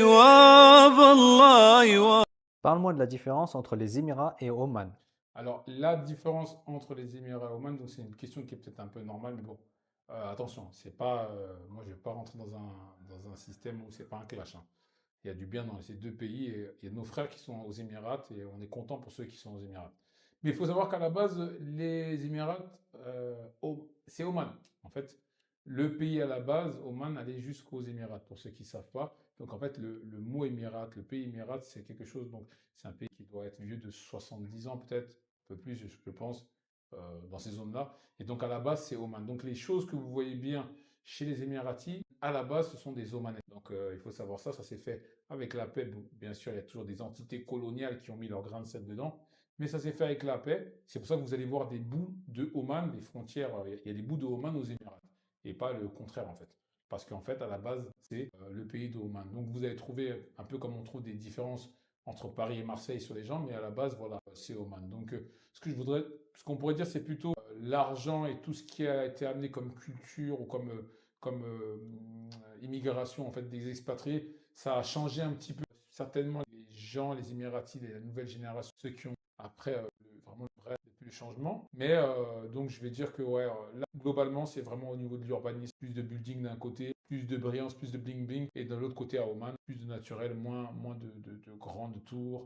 وبالله. Parle-moi de la différence entre les Émirats et Oman. Alors, la différence entre les Émirats et Oman, donc c'est une question qui est peut-être un peu normale, mais bon, attention, c'est pas, moi je vais pas rentrer dans un système où c'est pas un clash, hein. Il y a du bien dans ces deux pays et il y a nos frères qui sont aux Émirats et on est content pour ceux qui sont aux Émirats. Mais il faut savoir qu'à la base, les Émirats, c'est Oman. En fait, le pays à la base, Oman, allait jusqu'aux Émirats, pour ceux qui ne savent pas. Donc en fait, le mot Émirats, le pays Émirats, c'est quelque chose, donc c'est un pays qui doit être vieux de 70 ans peut-être, un peu plus, je pense, dans ces zones-là. Et donc à la base, c'est Oman. Donc les choses que vous voyez bien chez les Émiratis, à la base, ce sont des Omanais. Donc il faut savoir ça, ça s'est fait avec la paix. Bon, bien sûr, il y a toujours des entités coloniales qui ont mis leur grain de sel dedans, mais ça s'est fait avec la paix. C'est pour ça que vous allez voir des bouts de Oman, des frontières, il y a des bouts de Oman aux Émirats, et pas le contraire en fait. Parce qu'en fait, à la base, c'est le pays de Oman. Donc vous allez trouver, un peu comme on trouve des différences entre Paris et Marseille sur les gens, mais à la base, voilà, c'est Oman. Donc ce qu'on pourrait dire, c'est plutôt l'argent et tout ce qui a été amené comme culture ou comme immigration en fait des expatriés, ça a changé un petit peu. Certainement, les gens, les Émiratis, la nouvelle génération, ceux qui ont après vraiment le vrai depuis le changement. Mais donc je vais dire que ouais, là globalement c'est vraiment au niveau de l'urbanisme, plus de building d'un côté, plus de brillance, plus de bling bling, et de l'autre côté à Oman, plus de naturel, moins de grandes tours,